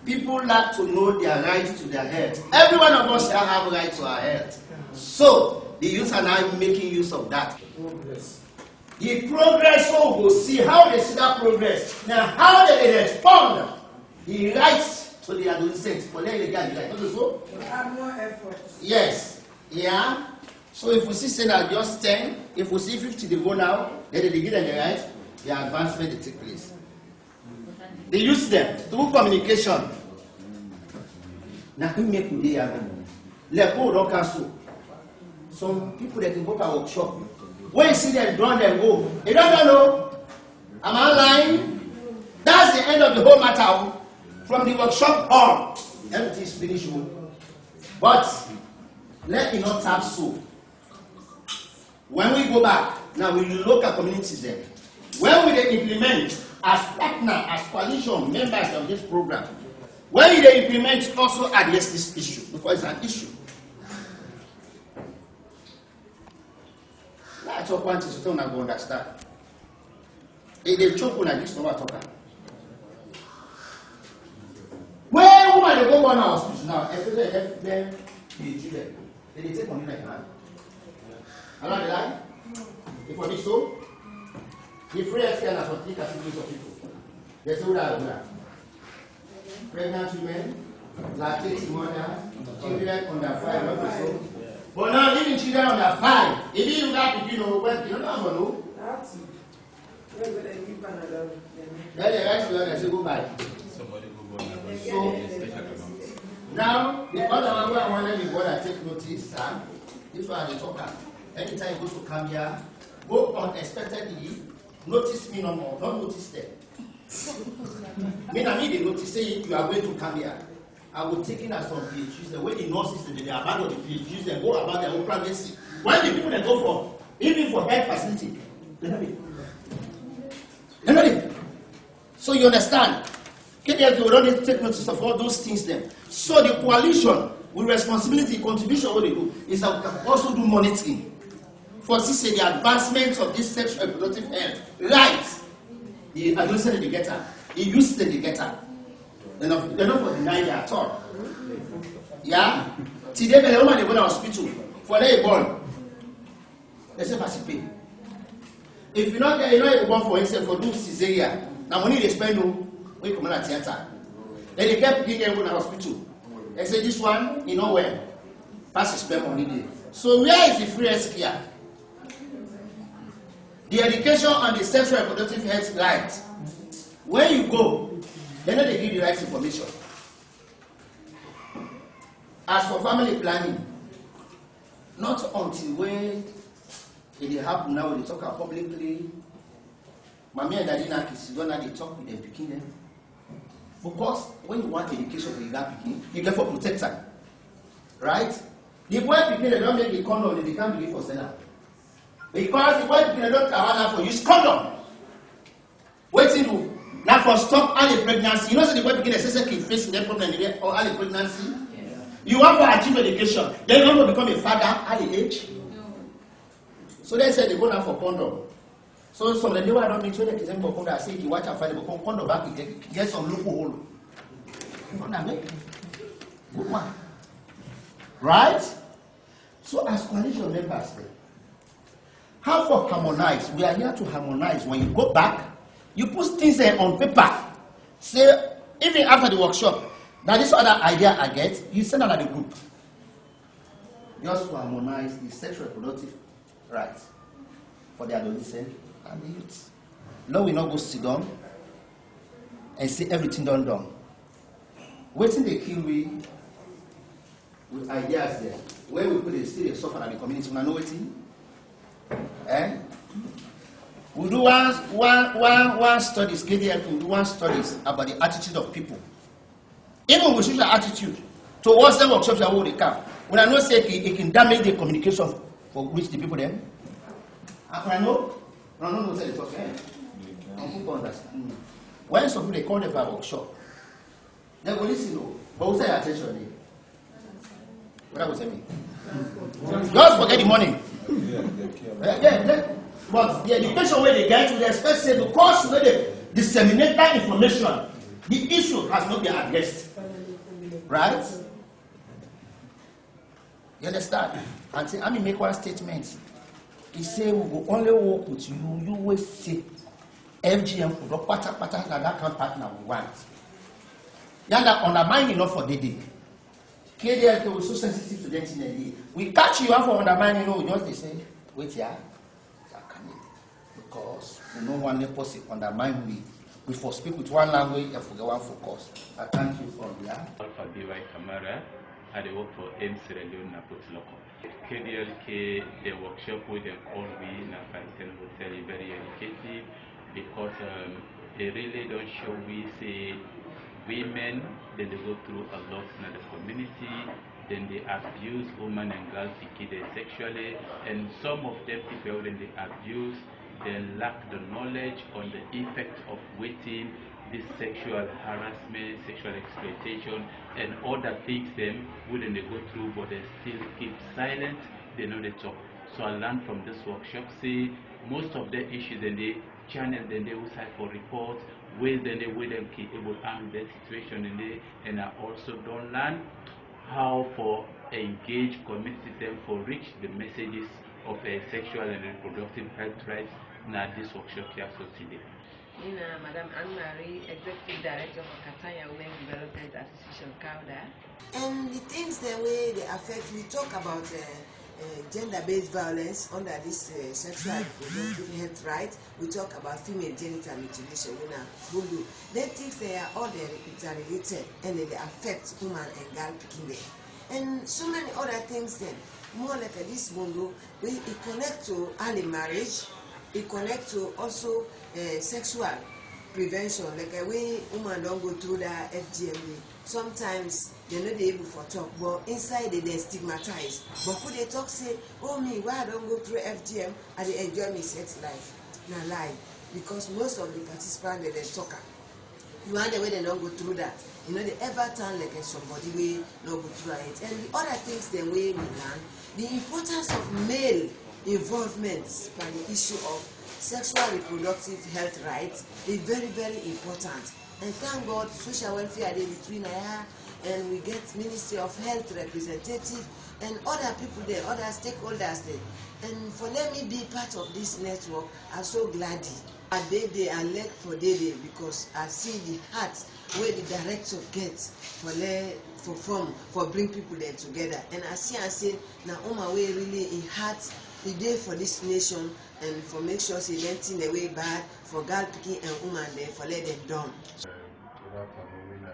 people like to know their rights to their health. Every one of us have right to our health. So, the youth are now making use of that. The progress, so we'll see how they see that progress. Now, how they respond, the rights to the adolescents. For them, they get the right. So, have more effort. yes. Yeah. So if we see say that just 10, if we see 50 they go now, then they give them the right, the advancement they take place. They use them through communication. Now who make today happen? Let go don't cancel. Some people that can go to workshop. When you see them run them go, they don't know. Am I lying? That's the end of the whole matter. From the workshop on, everything is finished. But let it not have so. When we go back, now we look at communities there. When we they implement as partner, as coalition members of this program, when they implement also address this issue, because it's an issue. Now I talk one thing, so don't go understand. If they choke on this, no talk. When woman they go one hospital now, especially if them the children, they take money like that. Allow the line? If for this so, the free healthcare has for three categories of people. There's no that. Pregnant women, lactating mothers, children under 5 months or so. But now living children under 5, if you got to when you don't have no. Then the right to say goodbye. So now the other one I wanted the board to take notice, sir. This one I talk about. Anytime you go to Cambia, go unexpectedly, notice me no more, don't notice them. When they notice say you are going to Cambia, I will take it as some PhDs. The way the nurses they abandon the PhDs, they go about their own privacy. When the people they go for, even for health facility, they're not it. So you understand? KDLK will not take notice of all those things then. So the coalition with responsibility, contribution, what they do is that we can also do monitoring. For say the advancement of this sexual reproductive health, right? The adolescent they get her, the youth they get her. They're not for denying at all. Yeah? Today, the woman they go to the hospital for they born. They say participate. If you not get, you know you born for instance for do cesarean. Now money they spend no, we come at theater. Then they get people go to the hospital. They say this one, you know where? Pass the spend money there. So where is the free healthcare? The education on the sexual and reproductive health right. When you go, they know they give you the right information. As for family planning, not until when If they happen now, they talk out publicly. Mommy and daddy now kiss you, they talk with them, picking them. Because when you want education for your picking, you get for protector. Right? The boy picking, they don't make the condom, they can't believe for seller. Because the boy picking, they don't allow for use condom. Waiting to now for stop early pregnancy. You know, so the boy picking, they say keep facing their problem or early pregnancy. Yeah. You want to achieve education, then you want to become a father early age. So they said they go now for condom. So some of the people I don't mean to they for condom. I say if you watch and find the condom back, you get some loophole. Good one. Right? So as coalition members, how for harmonize? We are here to harmonize. When you go back, you put things on paper. Say, even after the workshop, now this other idea I get, you send out the group. Just to harmonize the sexual reproductive rights for the adolescent and the youth. Now we not go sit down and see everything done. Waiting they kill we with ideas there. Where we put the still suffer at the community, we know waiting. Eh? We do one studies, KDL, we do one studies about the attitude of people. Even with social attitude towards the workshops that will come. When I know say it can damage the communication for which the people then. I know, no say it was when some people they call them for a workshop, they will listen, but we say attention. What I will say me? Just forget the money. But the education where they get to the expect say because where they disseminate that information, the issue has not been addressed. Right? You understand? And say, I mean make one statement. He say we will only work with you, you will say FGM for that kind partner we want. Yanda undermine enough for the day. KDL was so sensitive to them in the day. We catch you out for undermining, you know, just they say, wait here. Because we know one person undermine we for speak with one language and forget one focus. I thank you for that. Alpha DY Camara, I work for M. Sierra Leone Local. KDLK, the workshop with them all we in a hotel is very educative because they really don't show we say women, then they go through a lot in the community, then they abuse women and girls sexually, and some of them people when they abuse, they lack the knowledge on the effect of waiting, this sexual harassment, sexual exploitation, and other things them wouldn't they go through, but they still keep silent, they know they talk. So I learned from this workshop, see, most of the issues and they channel, then they will side for reports, ways then they will them keep able to handle their situation and I also don't learn how for engage community them for reach the messages of sexual and reproductive health rights. Now this workshop here so today. Nina, Madam Anne-Marie, Executive Director for Katanya Women Development Association, CAUDA. And the things the way they affect, we talk about gender-based violence under this sexual reproductive health right. We talk about female genital mutilation, voodoo. Then things they are all interrelated and they affect woman and girl picking them. And so many other things then. More like this voodoo, it connect to early marriage. It connects to also sexual prevention. Like when women don't go through that FGM, sometimes they're not able for talk, but inside they stigmatize. But who they talk say, oh me, why I don't go through FGM and they enjoy my sex life? Now lie, because most of the participants they talk. You want the way they don't go through that. You know, they ever turn like somebody way not go through it. And the other things the way we learn, the importance of male involvement by the issue of sexual reproductive health rights is very, very important. And thank God, social welfare is between here, and we get Ministry of Health representative and other people there, other stakeholders there. And for let me be part of this network, I'm so glad. A day and leg for day because I see the heart where the director gets for bring people there together. And I see and say, now on my way really in heart the day for this nation and for make sure say anything the way bad for girl picking and woman there for let them down. Good afternoon,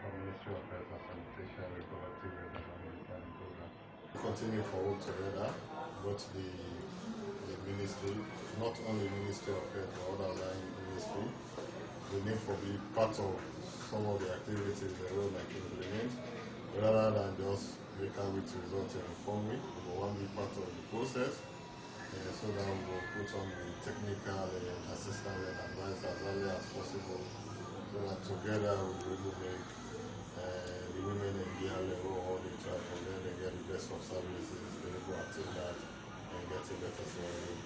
from Ministry of Health and Sanitation, Reproductive Health and Program. Continue forward together, both the ministry, not only Ministry of Health but other line ministry. We need to be part of some of the activities they will like implement, rather than just make out with result and inform me. We want to be part of the process, so that we will put on the technical assistance and advice as early as possible, so that together we will make the women in their level all the time, and then they get the best of services, they will go attain that and get a better survey.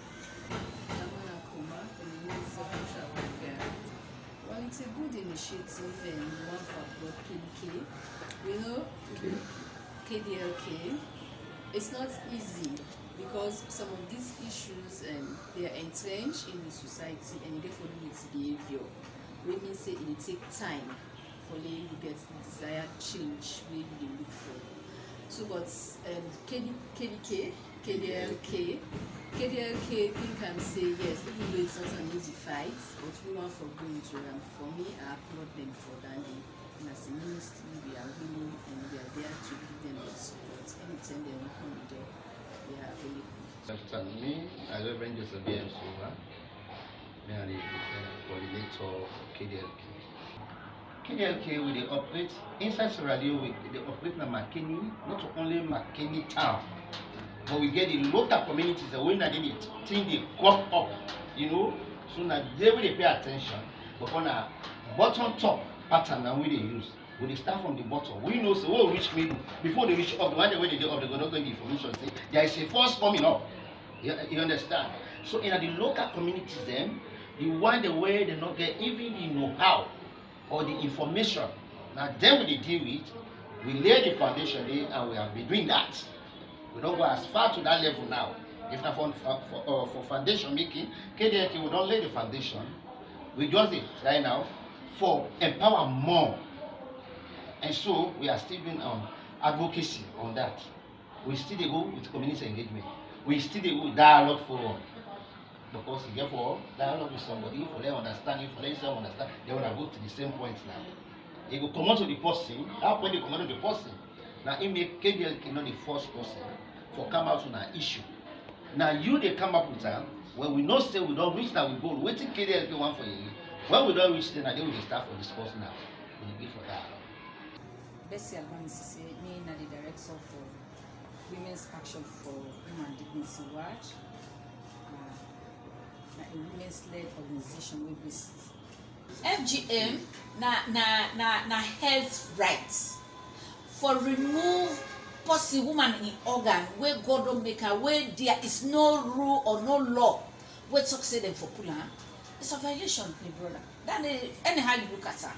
Well, it's a good initiative and one for both KDK. You know, KDLK, it's not easy because some of these issues they are entrenched in the society and they follow its behavior. We mean say it take time for you to get the desired change where you look for. So, but KDLK think can say yes, even though it's not an easy fight, but we want for going to them. For me, I applaud them for that. And as a ministry, we are willing and we are there to give them the support. Anytime they want to come there, we are available. Me, I Reverend Joseph B.M. Silva, I am the coordinator of KDLK. KDLK will they operate inside Sierra Leone, they operate in McKinney, not only McKinney town, but we get the local communities that when they think they come up, you know, so that they will pay attention. But on a bottom top pattern that we they use, when they start from the bottom, we know so we reach middle before they reach up. The one way they do up, they go not going the information say there is a force coming up. You understand? So in the local communities, then the one the way they not get even the know-how or the information. Now then we deal with, we lay the foundation there, and we have been doing that. We don't go as far to that level now. If not for foundation making, KDLK we don't lay the foundation. We just did right now for empower more. And so we are still doing advocacy on that. We still go with community engagement. We still go with dialogue forum. Because you get for dialogue with somebody, for them understand, if for them understand, they want to go to the same point now. They go come out to the person, that point they come out to the person. Now it make KDLK not the first person for come out on an issue. Now you they come up with them, when we know say we don't reach that we go, waiting KDLK one for you. When we don't reach then they will start for discuss now. We give for that. Bessie Albanisi, me na the director for Women's Action for Human Dignity Watch. A women's-led organization with this. FGM na health rights for remove pussy woman in organ where God don't make her where there is no rule or no law where talk say them for pull her. It's a violation, my brother. That anyhow you look at her,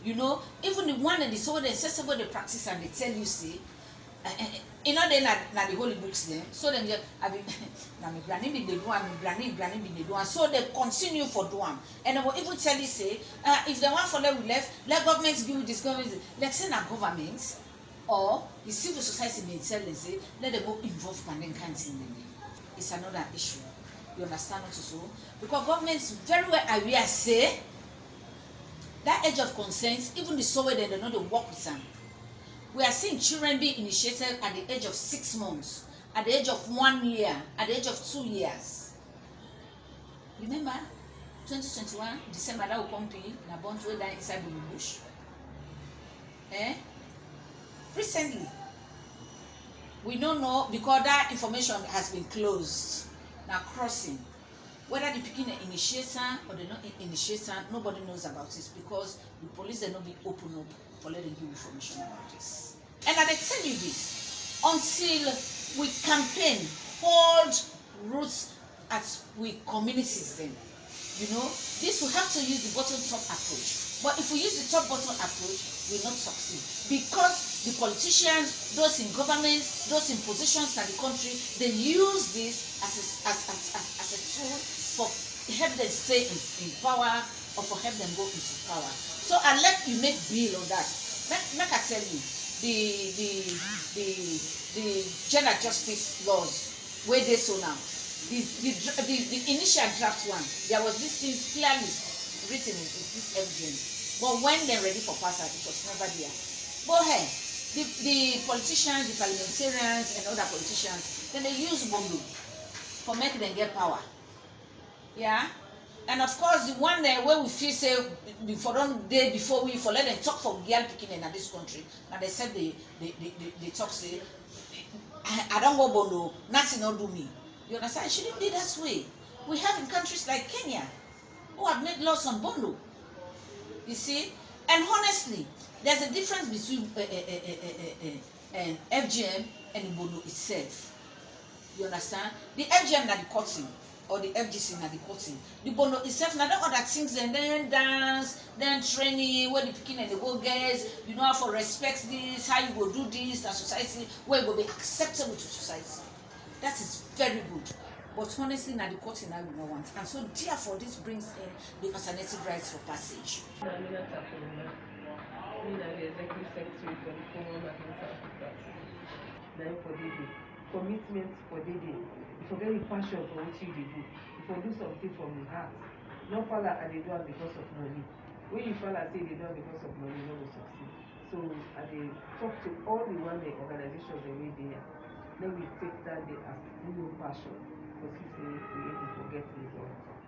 you know, even the one that is so they say somebody practice and they tell you say. You know, then na the holy books then. So then I be na my granny be the one, my granny be the one. So they continue for do one. And I will even tell you say, if they want for them left, let governments give this government. Let's say na government or the civil society may tell them say, let them go involve pandemic kinds in them. It's another issue. You understand what to so? Because governments very well aware say that age of consent, even the software they know they work with them. We are seeing children being initiated at the age of 6 months, at the age of 1 year, at the age of 2 years. Remember, 2021, December, that will come to you, na born to die inside the bush. Recently, we don't know because that information has been closed. Now crossing, whether the picking an initiator or the not initiator, nobody knows about this because the police will not be open up for letting you information about this. And I tell you this, until we campaign, hold roots as we communities then, you know, this will have to use the bottom-top approach. But if we use the top-bottom approach, we will not succeed. Because the politicians, those in governments, those in positions in the country, they use this as a tool for help them stay in power or for help them go into power. So I let you make bill on that. Make I tell you, the gender justice laws, where they so now, the initial draft one, there was this thing clearly written in this FGM. But when they're ready for passage, it was never there. But hey, The politicians, the parliamentarians, and other politicians, then they use bondo for making them get power. Yeah, and of course the one where we feel say for one day before we for let them talk for girl picking in this country, and they said they talk say I don't go bondo, nothing not do me. You understand? It shouldn't be that way. We have in countries like Kenya who have made laws on bondo. You see, and honestly, there's a difference between FGM and bondo itself. You understand? The FGM na the cutting, or the FGC na the cutting. The bono itself na the other things, and then dance, then training, where the pikin and the go girls, you know how to respect this, how you go do this, and society, where it will be acceptable to society. That is very good. But honestly, na the cutting I do not want. And so therefore, this brings in the alternative rights for passage. I'm the executive secretary for the Forum Against Harmful Practices. Now for Dede. Commitment for Dede. If you get passion for what you do, if you do something from the heart, not fall and they do it because of money. When you fall and say they do it because of money, you will succeed. So I talk to all the organizations the way they are. Then we take that day as real passion because we say we need to get results.